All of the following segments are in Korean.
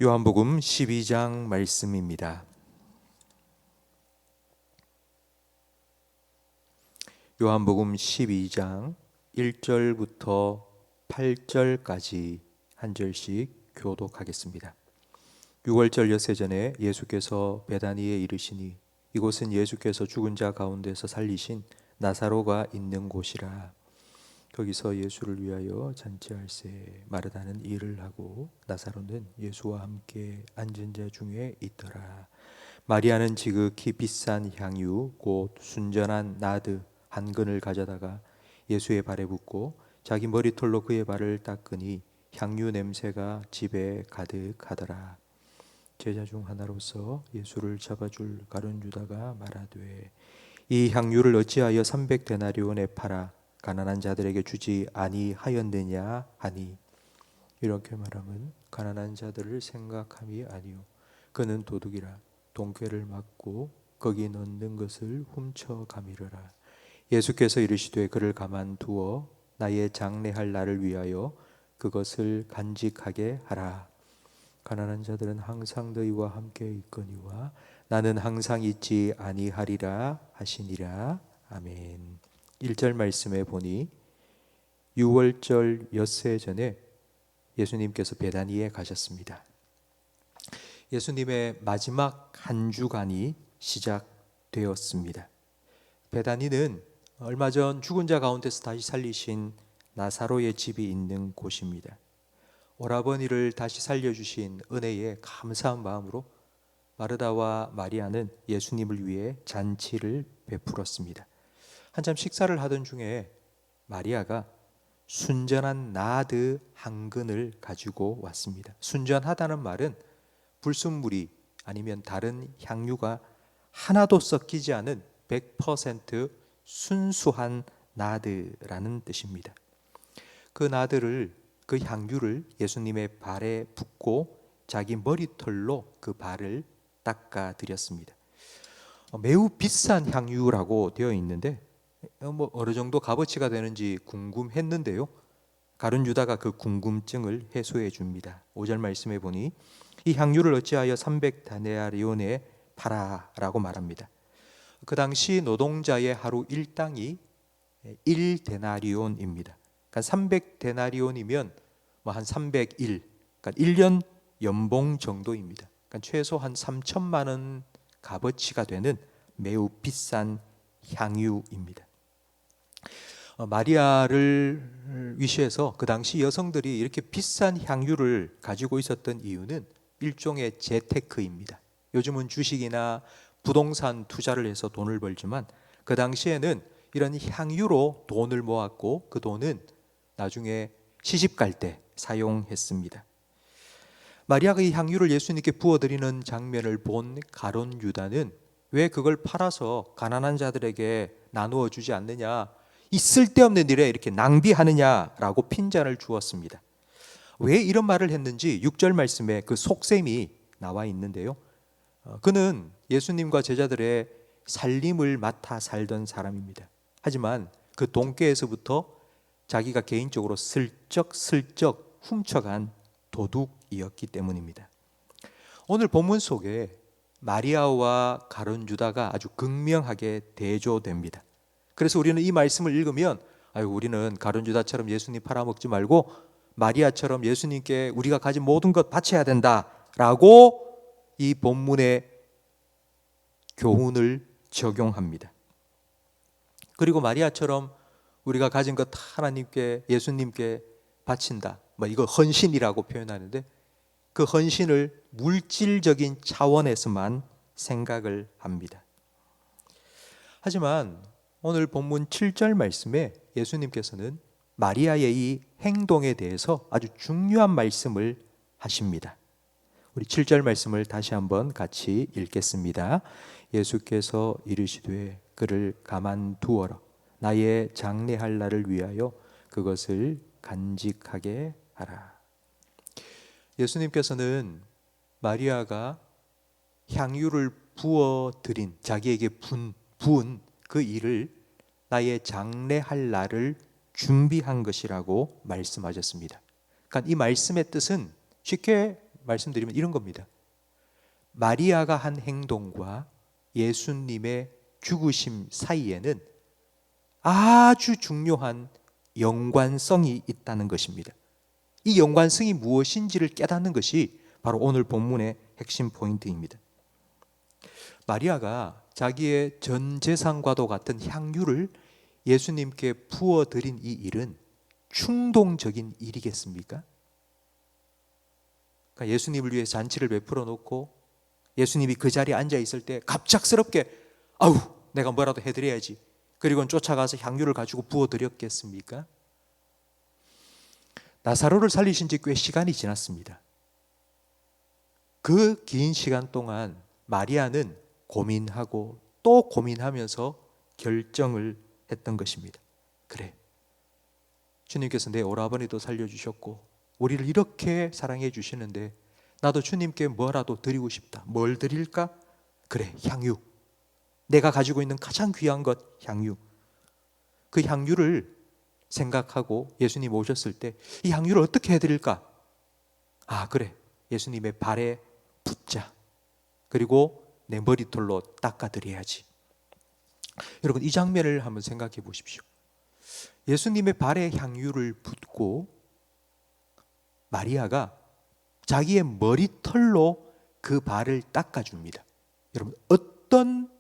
요한복음 12장 말씀입니다. 요한복음 12장 1절부터 8절까지 한 절씩 교독하겠습니다. 6월절 엿새전에 예수께서 베다니에 이르시니 이곳은 예수께서 죽은 자 가운데서 살리신 나사로가 있는 곳이라. 거기서 예수를 위하여 잔치할세 마르다는 일을 하고 나사로는 예수와 함께 앉은 자 중에 있더라. 마리아는 지극히 비싼 향유 곧 순전한 나드 한 근을 가져다가 예수의 발에 붓고 자기 머리털로 그의 발을 닦으니 향유 냄새가 집에 가득하더라. 제자 중 하나로서 예수를 잡아줄 가룟 유다가 말하되 이 향유를 어찌하여 300데나리온에 팔아 가난한 자들에게 주지 아니하였느냐 하니, 이렇게 말하면 가난한 자들을 생각함이 아니요 그는 도둑이라 돈꾀를 맞고 거기 넣는 것을 훔쳐가미르라. 예수께서 이르시되 그를 가만두어 나의 장례할 날을 위하여 그것을 간직하게 하라. 가난한 자들은 항상 너희와 함께 있거니와 나는 항상 있지 아니하리라 하시니라. 아멘. 1절 말씀에 보니 6월절 엿새 전에 예수님께서 베다니에 가셨습니다. 예수님의 마지막 한 주간이 시작되었습니다. 베다니는 얼마 전 죽은 자 가운데서 다시 살리신 나사로의 집이 있는 곳입니다. 오라버니를 다시 살려주신 은혜에 감사한 마음으로 마르다와 마리아는 예수님을 위해 잔치를 베풀었습니다. 한참 식사를 하던 중에 마리아가 순전한 나드 한 근을 가지고 왔습니다. 순전하다는 말은 불순물이 아니면 다른 향유가 하나도 섞이지 않은 100% 순수한 나드라는 뜻입니다. 그 향유를 예수님의 발에 붓고 자기 머리털로 그 발을 닦아 드렸습니다. 매우 비싼 향유라고 되어 있는데 어느 정도 값어치가 되는지 궁금했는데요. 가룟 유다가 그 궁금증을 해소해 줍니다. 5절 말씀에 보니 이 향유를 어찌하여 300데나리온에 팔아라고 말합니다. 그 당시 노동자의 하루 일당이 1데나리온입니다. 그러니까 300데나리온이면 한 301, 그러니까 1년 연봉 정도입니다. 그러니까 최소 한 3천만 원 값어치가 되는 매우 비싼 향유입니다. 마리아를 위시해서 그 당시 여성들이 이렇게 비싼 향유를 가지고 있었던 이유는 일종의 재테크입니다. 요즘은 주식이나 부동산 투자를 해서 돈을 벌지만 그 당시에는 이런 향유로 돈을 모았고 그 돈은 나중에 시집 갈 때 사용했습니다. 마리아가 이 향유를 예수님께 부어드리는 장면을 본 가룟 유다는 왜 그걸 팔아서 가난한 자들에게 나누어 주지 않느냐, 이 쓸데없는 일에 이렇게 낭비하느냐라고 핀잔을 주었습니다. 왜 이런 말을 했는지 6절 말씀에 그 속셈이 나와 있는데요. 그는 예수님과 제자들의 살림을 맡아 살던 사람입니다. 하지만 그 돈꾀에서부터 자기가 개인적으로 슬쩍 훔쳐간 도둑이었기 때문입니다. 오늘 본문 속에 마리아와 가룟 유다가 아주 극명하게 대조됩니다. 그래서 우리는 이 말씀을 읽으면 우리는 가룟 유다처럼 예수님 팔아먹지 말고 마리아처럼 예수님께 우리가 가진 모든 것 바쳐야 된다라고 이 본문의 교훈을 적용합니다. 그리고 마리아처럼 우리가 가진 것 하나님께 예수님께 바친다, 이거 헌신이라고 표현하는데 그 헌신을 물질적인 차원에서만 생각을 합니다. 하지만 오늘 본문 7절 말씀에 예수님께서는 마리아의 이 행동에 대해서 아주 중요한 말씀을 하십니다. 우리 7절 말씀을 다시 한번 같이 읽겠습니다. 예수께서 이르시되 그를 가만두어라. 나의 장례할 날을 위하여 그것을 간직하게 하라. 예수님께서는 마리아가 향유를 부어드린, 자기에게 부은 그 일을 나의 장례할 날을 준비한 것이라고 말씀하셨습니다. 그러니까 이 말씀의 뜻은 쉽게 말씀드리면 이런 겁니다. 마리아가 한 행동과 예수님의 죽으심 사이에는 아주 중요한 연관성이 있다는 것입니다. 이 연관성이 무엇인지를 깨닫는 것이 바로 오늘 본문의 핵심 포인트입니다. 마리아가 자기의 전 재산과도 같은 향유를 예수님께 부어드린 이 일은 충동적인 일이겠습니까? 그러니까 예수님을 위해 잔치를 베풀어 놓고 예수님이 그 자리에 앉아 있을 때 갑작스럽게 아우 내가 뭐라도 해드려야지, 그리고는 쫓아가서 향유를 가지고 부어드렸겠습니까? 나사로를 살리신 지 꽤 시간이 지났습니다. 그 긴 시간 동안 마리아는 고민하고 또 고민하면서 결정을 했던 것입니다. 그래, 주님께서 내 오라버니도 살려주셨고 우리를 이렇게 사랑해 주시는데 나도 주님께 뭐라도 드리고 싶다. 뭘 드릴까? 그래, 향유. 내가 가지고 있는 가장 귀한 것, 향유. 그 향유를 생각하고 예수님 오셨을 때 이 향유를 어떻게 해드릴까? 아, 그래, 예수님의 발에 붓자. 그리고 내 머리털로 닦아드려야지. 여러분, 이 장면을 한번 생각해 보십시오. 예수님의 발에 향유를 붓고 마리아가 자기의 머리털로 그 발을 닦아줍니다. 여러분, 어떤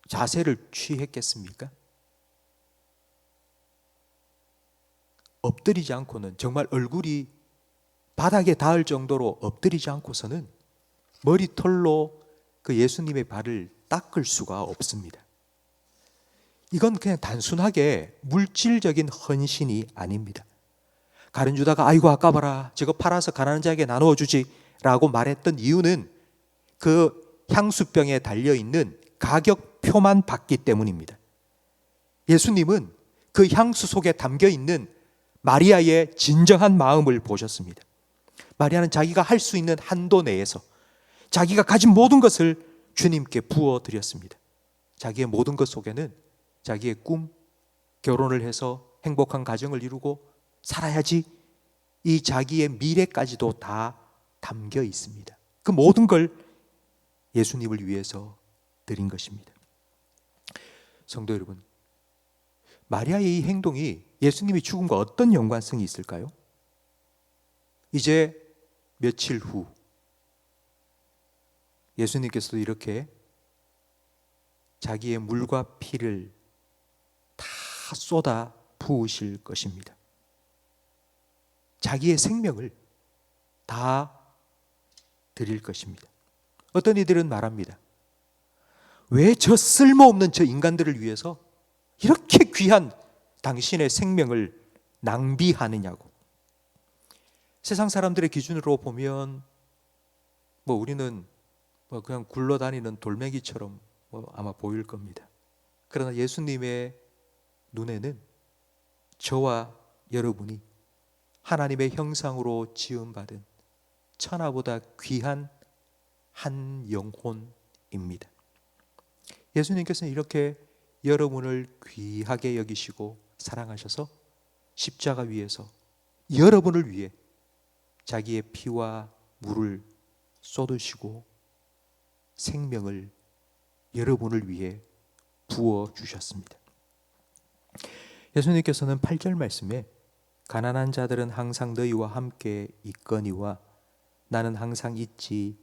자세를 취했겠습니까? 엎드리지 않고는, 정말 얼굴이 바닥에 닿을 정도로 엎드리지 않고서는 머리털로 그 예수님의 발을 닦을 수가 없습니다. 이건 그냥 단순하게 물질적인 헌신이 아닙니다. 가룟유다가 아이고 아까봐라, 저거 팔아서 가난한 자에게 나누어 주지 라고 말했던 이유는 그 향수병에 달려있는 가격표만 받기 때문입니다. 예수님은 그 향수 속에 담겨있는 마리아의 진정한 마음을 보셨습니다. 마리아는 자기가 할 수 있는 한도 내에서 자기가 가진 모든 것을 주님께 부어드렸습니다. 자기의 모든 것 속에는 자기의 꿈, 결혼을 해서 행복한 가정을 이루고 살아야지, 이 자기의 미래까지도 다 담겨 있습니다. 그 모든 걸 예수님을 위해서 드린 것입니다. 성도 여러분, 마리아의 이 행동이 예수님의 죽음과 어떤 연관성이 있을까요? 이제 며칠 후 예수님께서도 이렇게 자기의 물과 피를 다 쏟아 부으실 것입니다. 자기의 생명을 다 드릴 것입니다. 어떤 이들은 말합니다. 왜 저 쓸모없는 저 인간들을 위해서 이렇게 귀한 당신의 생명을 낭비하느냐고. 세상 사람들의 기준으로 보면 우리는 그냥 굴러다니는 돌멩이처럼 아마 보일 겁니다. 그러나 예수님의 눈에는 저와 여러분이 하나님의 형상으로 지음받은 천하보다 귀한 한 영혼입니다. 예수님께서는 이렇게 여러분을 귀하게 여기시고 사랑하셔서 십자가 위에서 여러분을 위해 자기의 피와 물을 쏟으시고 생명을 여러분을 위해 부어주셨습니다. 예수님께서는 8절 말씀에 가난한 자들은 항상 너희와 함께 있거니와 나는 항상 있지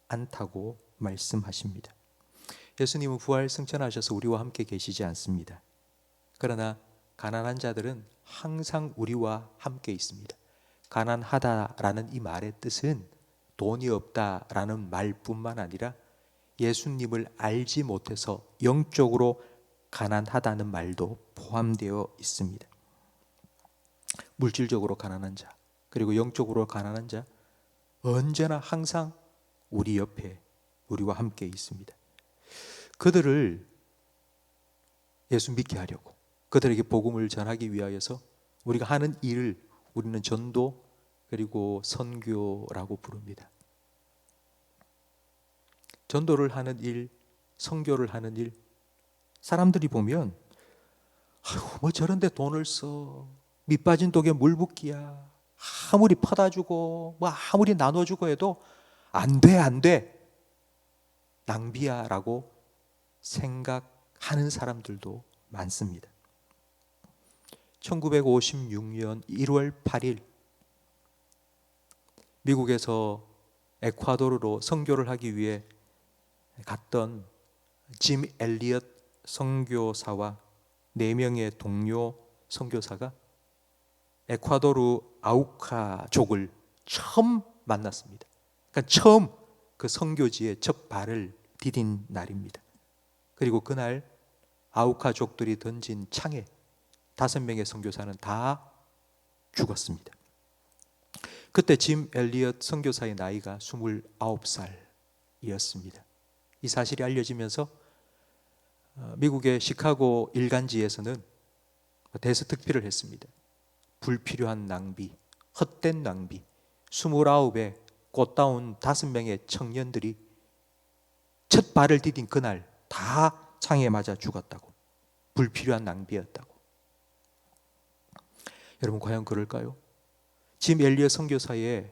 않다고 말씀하십니다. 예수님은 부활 승천하셔서 우리와 함께 계시지 않습니다. 그러나 가난한 자들은 항상 우리와 함께 있습니다. 가난하다라는 이 말의 뜻은 돈이 없다라는 말뿐만 아니라 예수님을 알지 못해서 영적으로 가난하다는 말도 포함되어 있습니다. 물질적으로 가난한 자, 그리고 영적으로 가난한 자, 언제나 항상 우리 옆에, 우리와 함께 있습니다. 그들을 예수 믿게 하려고, 그들에게 복음을 전하기 위하여서 우리가 하는 일을 우리는 전도 그리고 선교라고 부릅니다. 전도를 하는 일, 선교를 하는 일, 사람들이 보면 뭐 저런 데 돈을 써, 밑 빠진 독에 물 붓기야, 아무리 퍼다 주고 뭐 아무리 나눠 주고 해도 안 돼, 안 돼. 낭비야라고 생각하는 사람들도 많습니다. 1956년 1월 8일 미국에서 에콰도르로 선교를 하기 위해 갔던 짐 엘리엇 선교사와 4명의 동료 선교사가 에콰도르 아우카족을 처음 만났습니다. 그러니까 처음 그 선교지에 첫 발을 디딘 날입니다. 그리고 그날 아우카족들이 던진 창에 5명의 선교사는 다 죽었습니다. 그때 짐 엘리엇 선교사의 나이가 29살이었습니다. 이 사실이 알려지면서 미국의 시카고 일간지에서는 대서특필을 했습니다. 불필요한 낭비, 헛된 낭비, 29의 꽃다운 5명의 청년들이 첫 발을 디딘 그날 다 창에 맞아 죽었다고, 불필요한 낭비였다고. 여러분 과연 그럴까요? 짐 엘리엇 선교사의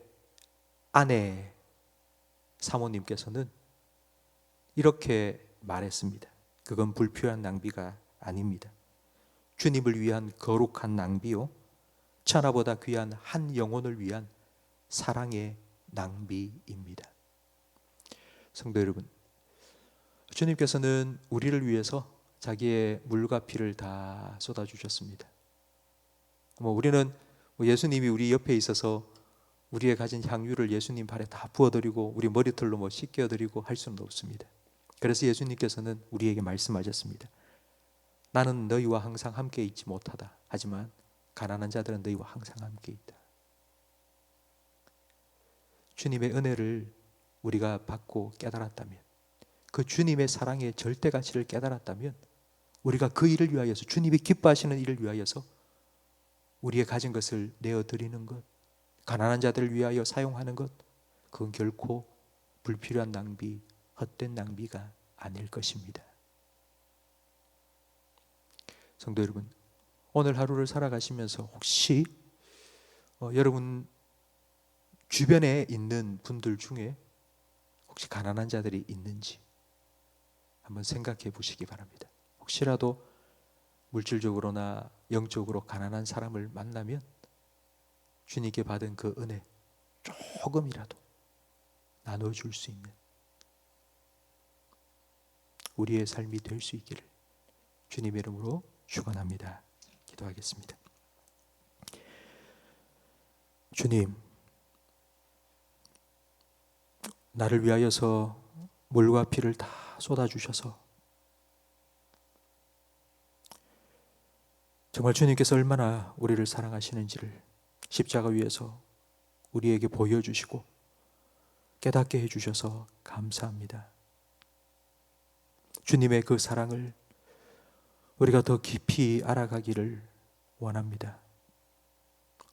아내 사모님께서는 이렇게 말했습니다. 그건 불필요한 낭비가 아닙니다. 주님을 위한 거룩한 낭비요, 천하보다 귀한 한 영혼을 위한 사랑의 낭비입니다. 성도 여러분, 주님께서는 우리를 위해서 자기의 물과 피를 다 쏟아주셨습니다. 우리는 예수님이 우리 옆에 있어서 우리의 가진 향유를 예수님 발에 다 부어드리고 우리 머리털로 씻겨드리고 할 수는 없습니다. 그래서 예수님께서는 우리에게 말씀하셨습니다. 나는 너희와 항상 함께 있지 못하다. 하지만 가난한 자들은 너희와 항상 함께 있다. 주님의 은혜를 우리가 받고 깨달았다면, 그 주님의 사랑의 절대 가치를 깨달았다면, 우리가 그 일을 위하여서, 주님이 기뻐하시는 일을 위하여서 우리의 가진 것을 내어드리는 것, 가난한 자들을 위하여 사용하는 것, 그건 결코 불필요한 낭비, 헛된 낭비가 아닐 것입니다. 성도 여러분, 오늘 하루를 살아가시면서 혹시 여러분 주변에 있는 분들 중에 혹시 가난한 자들이 있는지 한번 생각해 보시기 바랍니다. 혹시라도 물질적으로나 영적으로 가난한 사람을 만나면 주님께 받은 그 은혜 조금이라도 나눠줄 수 있는 우리의 삶이 될 수 있기를 주님의 이름으로 축원합니다. 기도하겠습니다. 주님, 나를 위하여서 물과 피를 다 쏟아주셔서 정말 주님께서 얼마나 우리를 사랑하시는지를 십자가 위에서 우리에게 보여주시고 깨닫게 해주셔서 감사합니다. 주님의 그 사랑을 우리가 더 깊이 알아가기를 원합니다.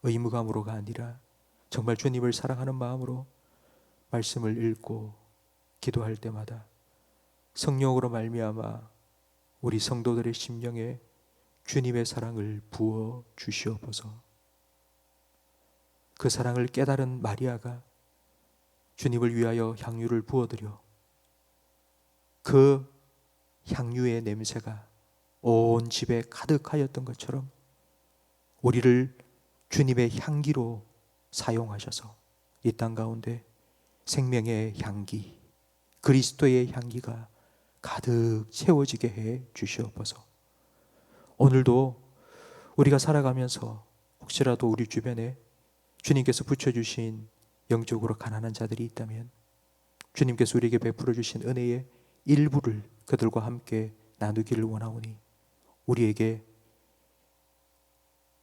의무감으로가 아니라 정말 주님을 사랑하는 마음으로 말씀을 읽고 기도할 때마다 성령으로 말미암아 우리 성도들의 심령에 주님의 사랑을 부어 주시옵소서. 그 사랑을 깨달은 마리아가 주님을 위하여 향유를 부어드려 그 향유의 냄새가 온 집에 가득하였던 것처럼 우리를 주님의 향기로 사용하셔서 이 땅 가운데 생명의 향기, 그리스도의 향기가 가득 채워지게 해 주시옵소서. 오늘도 우리가 살아가면서 혹시라도 우리 주변에 주님께서 붙여주신 영적으로 가난한 자들이 있다면 주님께서 우리에게 베풀어 주신 은혜의 일부를 그들과 함께 나누기를 원하오니 우리에게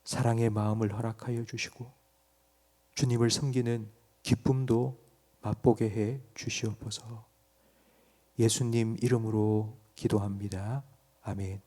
사랑의 마음을 허락하여 주시고 주님을 섬기는 기쁨도 맛보게 해 주시옵소서. 예수님 이름으로 기도합니다. 아멘.